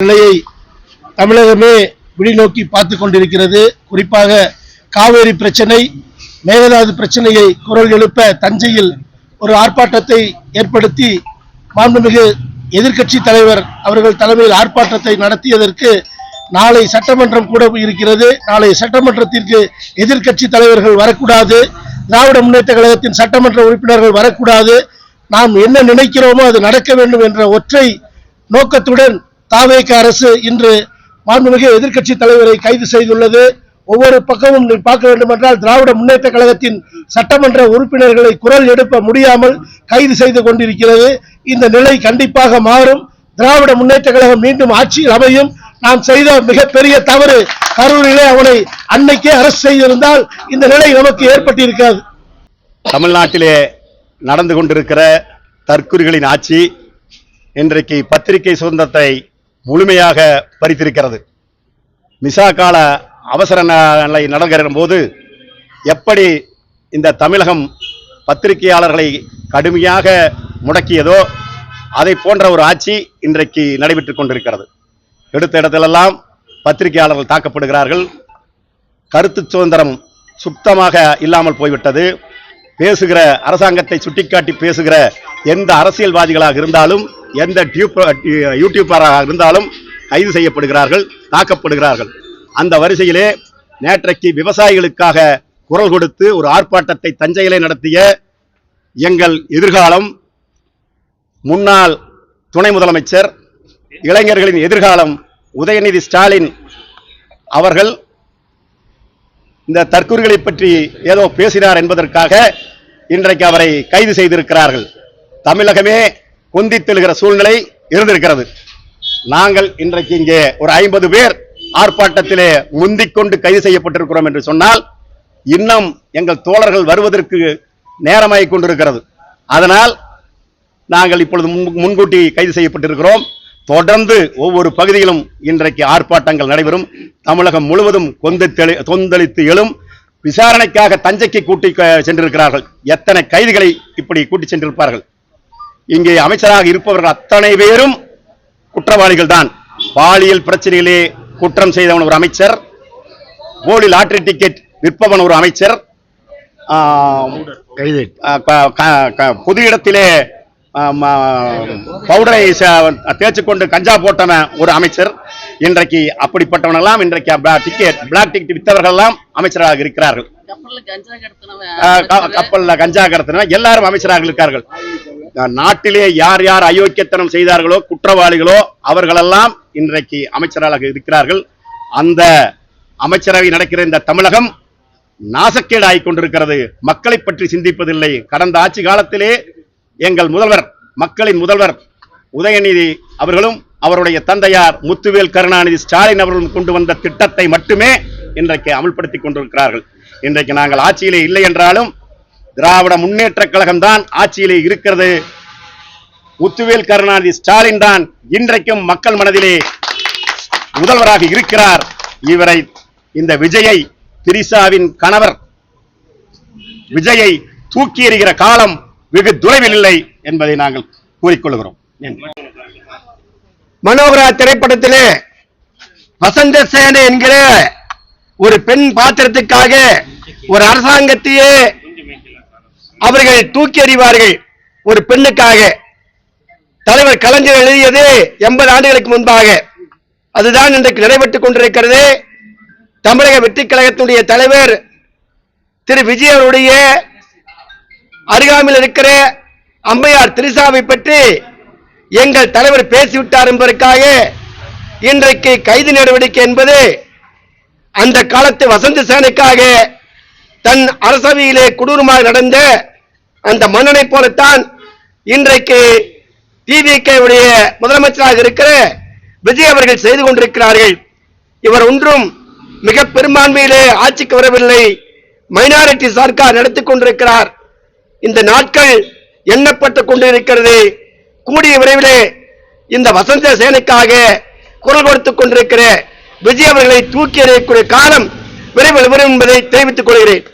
நிலையை தமிழகமே விழிநோக்கி பார்த்து கொண்டிருக்கிறது. குறிப்பாக காவேரி பிரச்சனை, மேகதாது பிரச்சனையை குரல் எழுப்ப தஞ்சையில் ஒரு ஆர்ப்பாட்டத்தை ஏற்படுத்தி மாண்புமிகு எதிர்க்கட்சி தலைவர் அவர்கள் தலைமையில் ஆர்ப்பாட்டத்தை நடத்தியதற்கு நாளை சட்டமன்றம் கூட இருக்கிறது. நாளை சட்டமன்றத்திற்கு எதிர்க்கட்சி தலைவர்கள் வரக்கூடாது, திராவிட முன்னேற்ற கழகத்தின் சட்டமன்ற உறுப்பினர்கள் வரக்கூடாது, நாம் என்ன நினைக்கிறோமோ அது நடக்க வேண்டும் என்ற ஒற்றை நோக்கத்துடன் தாவேக அரசு இன்று மாண்புமிகு எதிர்க்கட்சி தலைவரை கைது செய்துள்ளது. ஒவ்வொரு பக்கமும் பார்க்க வேண்டும் என்றால் திராவிட முன்னேற்ற கழகத்தின் சட்டமன்ற உறுப்பினர்களை குரல் எழுப்ப முடியாமல் கைது செய்து கொண்டிருக்கிறது. இந்த நிலை கண்டிப்பாக மாறும். திராவிட முன்னேற்ற கழகம் மீண்டும் ஆட்சியில் அமையும். நாம் செய்த மிகப்பெரிய தவறு கரூரிலே அவனை அன்னைக்கே அரசு செய்திருந்தால் இந்த நிலை நமக்கு ஏற்பட்டிருக்காது. தமிழ்நாட்டிலே நடந்து கொண்டிருக்கிற தற்குறிகளின் ஆட்சி இன்றைக்கு பத்திரிகை சுதந்திரத்தை முழுமையாக பறித்திருக்கிறது. மிசா கால அவசர நிலை நடக்கிற போது எப்படி இந்த தமிழகம் பத்திரிகையாளர்களை கடுமையாக முடக்கியதோ அதை போன்ற ஒரு ஆட்சி இன்றைக்கு நடைபெற்றுக் கொண்டிருக்கிறது. எடுத்த இடத்திலெல்லாம் பத்திரிகையாளர்கள் தாக்கப்படுகிறார்கள். கருத்து சுதந்திரம் சுத்தமாக இல்லாமல் போய்விட்டது. பேசுகிற அரசாங்கத்தை சுட்டிக்காட்டி பேசுகிற எந்த அரசியல்வாதிகளாக இருந்தாலும், எந்த யூடியூபராக இருந்தாலும் கைது செய்யப்படுகிறார்கள், தாக்கப்படுகிறார்கள். அந்த வரிசையிலே நேற்றைக்கு விவசாயிகளுக்காக குரல் கொடுத்து ஒரு ஆர்ப்பாட்டத்தை தஞ்சையிலே நடத்திய எங்கள் எதிர்காலம் முன்னாள் துணை முதலமைச்சர், இளைஞர்களின் எதிர்காலம் உதயநிதி ஸ்டாலின் அவர்கள் இந்த தற்கொலைகளை பற்றி ஏதோ பேசினார் என்பதற்காக இன்றைக்கு அவரை கைது செய்திருக்கிறார்கள். தமிழகமே கொந்தித்தெழுகிற சூழ்நிலை இருந்திருக்கிறது. நாங்கள் இன்றைக்கு இங்கே ஒரு 50 பேர் ஆர்ப்பாட்டத்திலே முந்திக்கொண்டு கைது செய்யப்பட்டிருக்கிறோம் என்று சொன்னால் இன்னும் எங்கள் தோழர்கள் வருவதற்கு நேரமாகிக் கொண்டிருக்கிறது. அதனால் நாங்கள் இப்பொழுது முன்கூட்டி கைது செய்யப்பட்டிருக்கிறோம். தொடர்ந்து ஒவ்வொரு பகுதியிலும் இன்றைக்கு ஆர்ப்பாட்டங்கள் நடைபெறும். தமிழகம் முழுவதும் கொந்தளித்து எழும். விசாரணைக்காக தஞ்சைக்கு கூட்டி சென்றிருக்கிறார்கள். எத்தனை கைதிகளை இப்படி கூட்டி சென்றிருப்பார்கள்? இங்கே அமைச்சராக இருப்பவர்கள் அத்தனை பேரும் குற்றவாளிகள் தான். பாலியல் பிரச்சனையிலே குற்றம் செய்தவன் ஒரு அமைச்சர், போலி லாட்டரி டிக்கெட் விற்பவன் ஒரு அமைச்சர், பொது இடத்திலே பவுடரை தேய்ச்சிக்கொண்டு கஞ்சா போட்டவன் ஒரு அமைச்சர். இன்றைக்கு அப்படிப்பட்டவனெல்லாம் இன்றைக்கு பிளாக் டிக்கெட் வித்தவர்கள் எல்லாம் அமைச்சராக இருக்கிறார்கள். கப்பல்ல கஞ்சா கடத்தின எல்லாரும் அமைச்சராக இருக்கிறார்கள். நாட்டிலே யார் யார் அயோக்கியத்தனம் செய்தார்களோ, குற்றவாளிகளோ அவர்களெல்லாம் இன்றைக்கு அமைச்சராக இருக்கிறார்கள். அந்த அமைச்சரவை நடக்கிற இந்த தமிழகம் நாசக்கேடு ஆகிக் கொண்டிருக்கிறது. மக்களை பற்றி சிந்திப்பதில்லை. கடந்த ஆட்சி காலத்திலே எங்கள் முதல்வர், மக்களின் முதல்வர் உதயநிதி அவர்களும் அவருடைய தந்தையார் முத்துவேல் கருணாநிதி ஸ்டாலின் அவர்களும் கொண்டு வந்த திட்டத்தை மட்டுமே இன்றைக்கு அமல்படுத்திக் கொண்டிருக்கிறார்கள். இன்றைக்கு நாங்கள் ஆட்சியிலே இல்லை என்றாலும் திராவிட முன்னேற்ற கழகம் தான் ஆட்சியிலே இருக்கிறது. முத்துவேல் கருணாநிதி ஸ்டாலின் தான் இன்றைக்கும் மக்கள் மனதிலே முதல்வராக இருக்கிறார். இவரை இந்த விஜயை, திரிசாவின் கணவர் விஜயை தூக்கி எறிகிற காலம் வெகு தொலைவில் இல்லை என்பதை நாங்கள் கூறிக்கொள்கிறோம். மனோகரா திரைப்படத்திலே வசந்த சேனை என்கிற ஒரு பெண் பாத்திரத்துக்காக ஒரு அரசாங்கத்தையே அவர்கள் தூக்கி எறிவார்கள். ஒரு பெண்ணுக்காக தலைவர் கலைஞர் எழுதியது 80 ஆண்டுகளுக்கு முன்பாக. அதுதான் இன்றைக்கு நடைபெற்றுக் கொண்டிருக்கிறது. தமிழக வெற்றி கழகத்துடைய தலைவர் திரு விஜய் அவருடைய அருகாமையில் இருக்கிற அம்மையார் திரிசாவை பற்றி எங்கள் தலைவர் பேசிவிட்டார் என்பதற்காக இன்றைக்கு கைது நடவடிக்கை என்பது அந்த காலத்து வசந்த சேனைக்காக தன் அரசவையிலே கொடூரமாக நடந்த அந்த மன்னனை போலத்தான் இன்றைக்கு திமுகவுடைய முதலமைச்சராக இருக்கிற விஜய் அவர்கள் செய்து கொண்டிருக்கிறார்கள். இவர் ஒன்றும் மிக பெரும்பான்மையிலே ஆட்சிக்கு வரவில்லை. மைனாரிட்டி சர்க்கார் நடத்தி கொண்டிருக்கிறார். இந்த நாட்கள் எண்ணப்பட்டுக் கொண்டிருக்கிறது. கூடிய விரைவிலே இந்த வசந்த சேனைக்காக குரல் கொடுத்துக் கொண்டிருக்கிற விஜய் அவர்களை தூக்கி எறியக்கூடிய காலம் விரைவில் வரும் என்பதை தெரிவித்துக் கொள்கிறேன்.